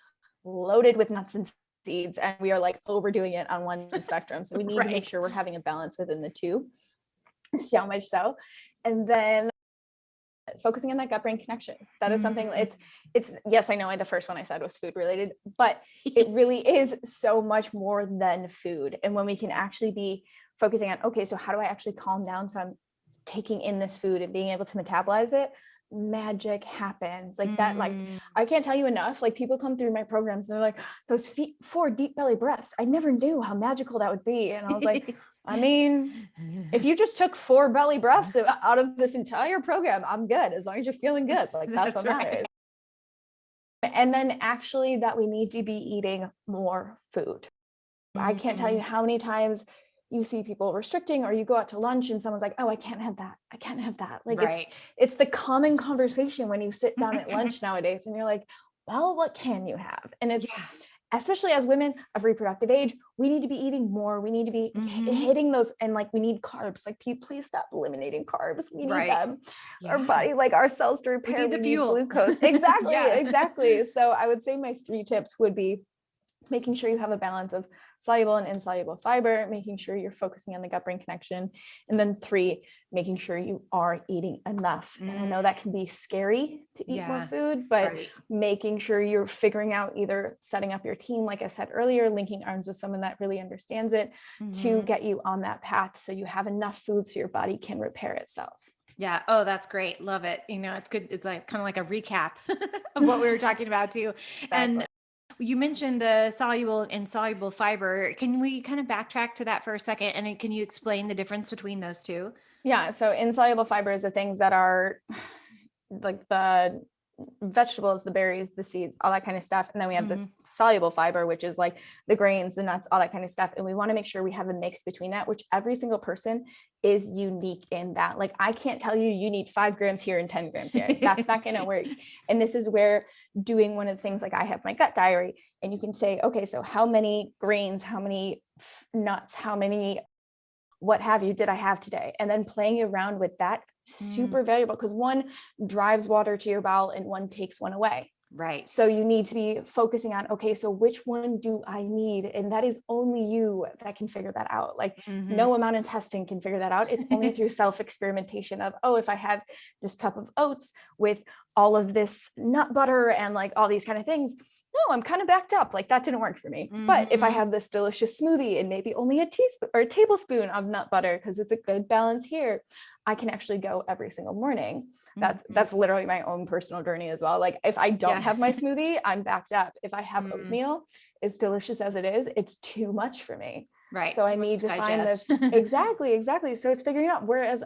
loaded with nuts and seeds, and we are like overdoing it on one spectrum. So we need to make Right. sure we're having a balance within the two. So much so. And then focusing on that gut brain connection. That is something, Mhm. it's yes, I know the first one I said was food related, but it really is so much more than food. And when we can actually be focusing on, okay, so how do I actually calm down so I'm taking in this food and being able to metabolize it, magic happens like that. Like Mm. I can't tell you enough, like people come through my programs and they're like, those 4 deep belly breaths, I never knew how magical that would be. And I was like, I mean, if you just took 4 belly breaths out of this entire program, I'm good. As long as you're feeling good, like that's That's what right. matters. And then actually that we need to be eating more food. I can't tell you Mhm. how many times you see people restricting, or you go out to lunch and someone's like, oh, I can't have that, I can't have that. Like Right. it's the common conversation when you sit down at lunch nowadays and you're like, well, what can you have? And it's, Yeah. especially as women of reproductive age, we need to be eating more. We need to be Mhm. hitting those, and like we need carbs. Like please stop eliminating carbs. We need Right. them. Our Yeah. body, like our cells to We repair, need the we need fuel. glucose. Exactly, Yeah. exactly. So I would say my 3 tips would be making sure you have a balance of soluble and insoluble fiber, making sure you're focusing on the gut brain connection, and then 3, making sure you are eating enough. And I Mm, know that can be scary to eat more yeah. food, but Right. making sure you're figuring out, either setting up your team, like I said earlier, linking arms with someone that really understands it to Mhm. get you on that path so you have enough food so your body can repair itself. Yeah. Oh, that's great. Love it. It's good. It's like kind of like a recap of what we were talking about too. Exactly. And you mentioned the soluble and insoluble fiber. Can we kind of backtrack to that for a second? And then can you explain the difference between those two? Yeah, so insoluble fiber is the things that are like the vegetables, the berries, the seeds, all that kind of stuff. And then we have the Mhm. soluble fiber, which is like the grains, the nuts, all that kind of stuff. And we want to make sure we have a mix between that, which every single person is unique in that. Like I can't tell you, you need 5 grams here and 10 grams here. That's not going to work. And this is where doing one of the things, like I have my gut diary, and you can say, okay, so how many grains, how many nuts, how many what have you did I have today? And then playing around with that, Mm, super valuable, because one drives water to your bowel and one takes one away. right. So you need to be focusing on, okay, so which one do I need? And that is only you that can figure that out. Like Mhm. no amount of testing can figure that out. It's only through self-experimentation of, oh, if I have this cup of oats with all of this nut butter and like all these kind of things, no, I'm kind of backed up. Like that didn't work for me. But if I Mhm. have this delicious smoothie and maybe only a teaspoon or a tablespoon of nut butter, because it's a good balance here, I can actually go every single morning. Mhm. That's literally my own personal journey as well. Like if I don't Yeah. have my smoothie, I'm backed up. If I have Mm, oatmeal, as delicious as it is, it's too much for me. So right. I Too much need to to find digest. this. Exactly, exactly. So it's figuring out. Whereas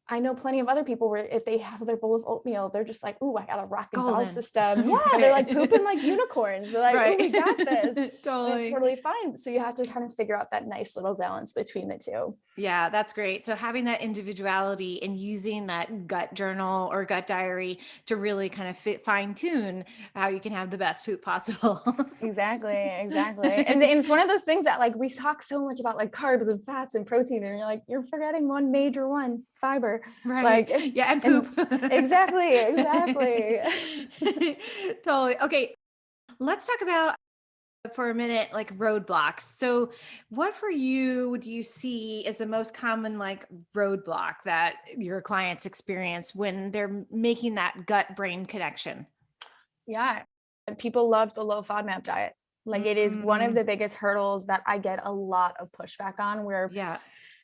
I know plenty of other people where if they have their bowl of oatmeal, they're just like, "Ooh, I got a rocking bowel Golden. system." Yeah, they're like Right. pooping like unicorns. They're like, "Ooh, Right. we got this." And it's Totally. totally fine. So you have to kind of figure out that nice little balance between the two. Yeah, that's great. So having that individuality and using that gut journal or gut diary to really kind of fine tune how you can have the best poop possible. Exactly, exactly. And it's one of those things that like we talk so much about like carbs and fats and protein, and you're like, you're forgetting one major one, fiber. Right. Like, Yeah, and and poop. exactly, exactly. Totally. Okay, let's talk about for a minute, like roadblocks. So, what for you would you see is the most common like roadblock that your clients experience when they're making that gut brain connection? Yeah. People love the low FODMAP diet. Like it is one of Mm, the biggest hurdles that I get a lot of pushback on, where yeah.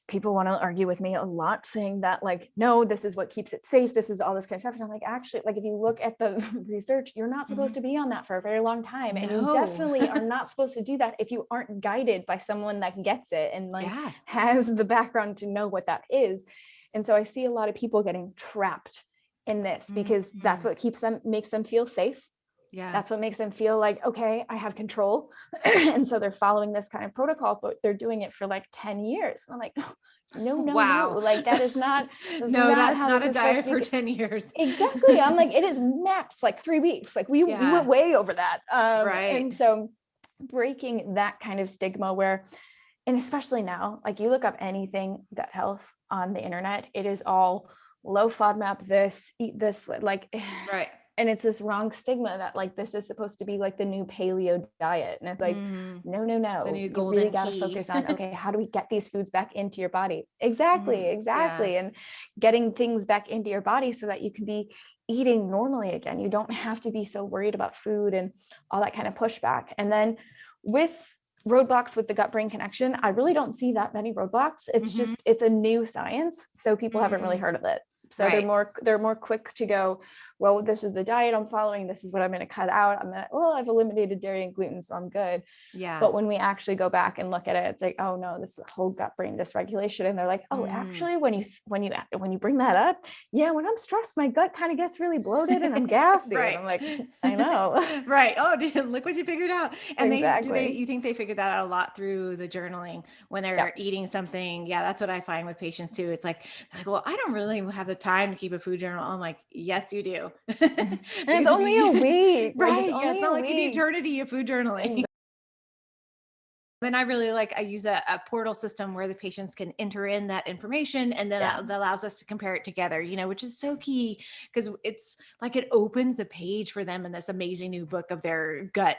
people want to argue with me a lot, saying that like, no, this is what keeps it safe. This is all this kind of stuff. And I'm like, actually, like if you look at the research, you're not supposed Mhm. to be on that for a very long time. And you No. definitely are not supposed to do that if you aren't guided by someone that gets it and like Yeah. has the background to know what that is. And so I see a lot of people getting trapped in this because that's Mhm. what makes them feel safe. Yeah. That's what makes them feel like, okay, I have control. And so they're following this kind of protocol, but they're doing it for like 10 years. And I'm like, no, no, no. Wow. Like that's No, not that's how not this a is supposed diet to for be. 10 years. Exactly. I'm like, it is max like 3 weeks. Like we Yeah. went way over that. Right. And so breaking that kind of stigma where, and especially now, like you look up anything gut health on the internet, it is all low FODMAP, this, eat this, like, Right. and it's this wrong stigma that like this is supposed to be like the new paleo diet. And it's like, Mhm. no, no, The no. new You really golden got to key. focus on, okay, how do we get these foods back into your body? Exactly, Mhm. Yeah. exactly. And getting things back into your body so that you can be eating normally again. You don't have to be so worried about food and all that kind of pushback. And then with roadblocks with the gut brain connection, I really don't see that many roadblocks. It's Mhm. just it's a new science, so people haven't really Mm. heard of it. So Right. they're more quick to go, well, this is the diet I'm following, this is what I'm going to cut out. I've eliminated dairy and gluten, so I'm good. Yeah. But when we actually go back and look at it, it's like, oh no, this is a whole gut brain dysregulation. And they're like, oh, Mm. actually, when you bring that up, yeah, when I'm stressed, my gut kind of gets really bloated and I'm gassy. And Right. I'm like, I know. Right. Oh, look what you figured out. And Exactly. you think they figured that out a lot through the journaling when Yeah. they're eating something? Yeah, that's what I find with patients too. It's like, well, I don't really have the time to keep a food journal. I'm like, yes, you do. Mhm. And it's Because if only a you, week. Like it's right. Yeah, it's only not a like an week. eternity of food journaling. And I really like, I use a portal system where the patients can enter in that information and then Yeah. that allows us to compare it together, which is so key because it's like it opens the page for them in this amazing new book of their gut,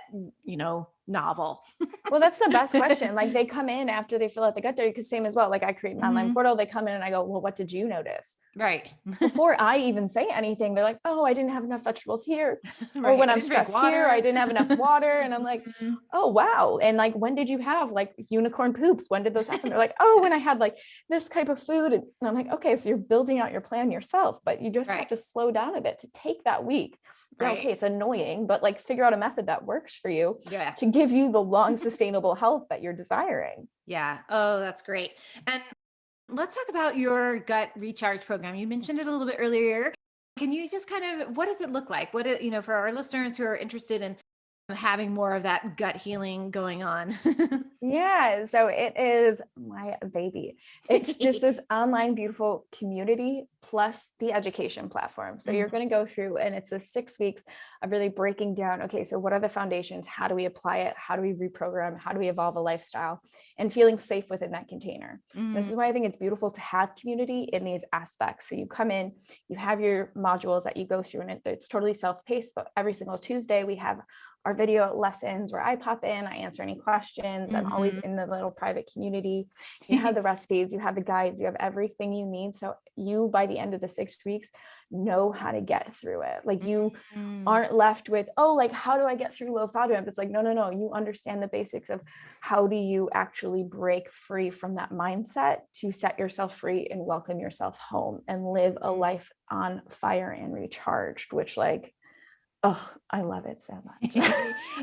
novel. Well, that's the best question. Like they come in after they fill out the gut diary, because same as well. Like I create an online Mhm. portal. They come in and I go, well, what did you notice? Right. Before I even say anything, they're like, oh, I didn't have enough vegetables here. Or Right. when I I'm didn't drink stressed here, I water. didn't have enough water. And I'm like, Mhm. oh, wow. And like, when did you have like unicorn poops? When did those happen? They're like, oh, when I had like this type of food. And I'm like, okay, so you're building out your plan yourself, but you just have Right. to slow down a bit to take that week. Yeah, Right. okay, it's annoying, but like figure out a method that works for you Yeah. to give you the long sustainable health that you're desiring. Yeah. Oh, that's great. And let's talk about your gut recharge program. You mentioned it a little bit earlier. Can you just kind of, what does it look like? For our listeners who are interested in having more of that gut healing going on? Yeah, so it is my baby. It's just this online beautiful community plus the education platform. So you're Mhm. going to go through and it's a 6 weeks of really breaking down, okay, so what are the foundations? How do we apply it? How do we reprogram? How do we evolve a lifestyle? And feeling safe within that container. This Mhm. is why I think it's beautiful to have community in these aspects. So you come in, you have your modules that you go through, and it's totally self-paced, but every single Tuesday we have our video lessons where I pop in, I answer any questions. I'm always Mhm. in the little private community. You have the recipes, you have the guides, you have everything you need. So you, by the end of the 6 weeks, know how to get through it. Like you Mhm. aren't left with, oh, like, how do I get through low FODMAP? It's like, no, no, no. You understand the basics of how do you actually break free from that mindset to set yourself free and welcome yourself home and live a life on fire and recharged, which like, oh, I love it so much.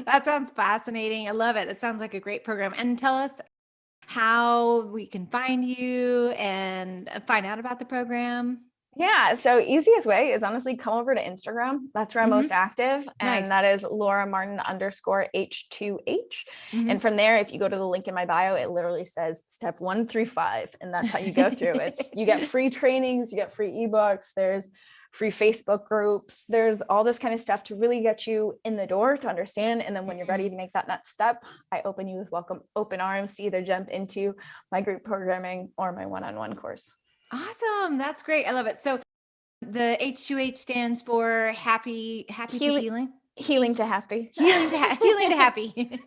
That sounds fascinating. I love it. It sounds like a great program. And tell us how we can find you and find out about the program. Yeah, so easiest way is honestly come over to Instagram. That's where I'm most Mhm. active. And Nice. that is Laura Martin underscore H2H. And Mhm. from there, if you go to the link in my bio, it literally says step 1 through 5. And that's how you go through. It's you get free trainings, you get free ebooks, there's free Facebook groups, there's all this kind of stuff to really get you in the door to understand. And then when you're ready to make that next step, I open you with open arms to either jump into my group programming or my one-on-one course. Awesome. That's great. I love it. So the H2H stands for happy to Healing healing. healing to happy. Healing to happy.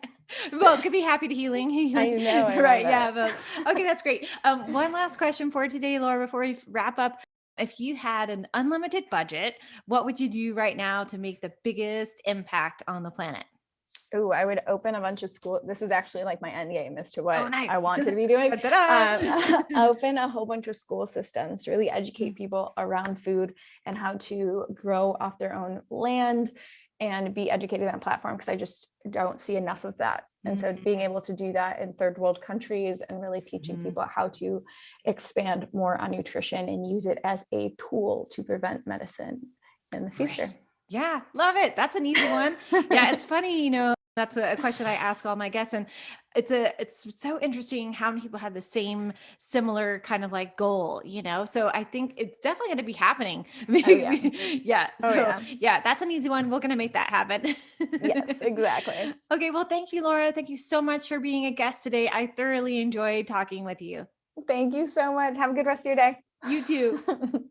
Both could be happy to healing, healing. I love Right. it. Yeah. Both. Okay. That's great. One last question for today, Laura, before we wrap up. If you had an unlimited budget, what would you do right now to make the biggest impact on the planet? Ooh, I would open a bunch of school. This is actually like my end game as to Oh, what I nice. wanted to be doing. Ta-da. Open a whole bunch of school systems to really educate people around food and how to grow off their own land and be educated on platform, because I just don't see enough of that. And so being able to do that in third world countries and really teaching Mhm. people how to expand more on nutrition and use it as a tool to prevent medicine in the future. Great. Yeah, love it. That's an easy one. Yeah, it's funny, that's a question I ask all my guests, and it's so interesting how many people have the same similar kind of like goal. So I think it's definitely going to be happening. Oh yeah. Yeah. Oh So yeah. yeah, that's an easy one. We're going to make that happen. Yes, exactly. Okay. Well, thank you, Laura. Thank you so much for being a guest today. I thoroughly enjoyed talking with you. Thank you so much. Have a good rest of your day. You too.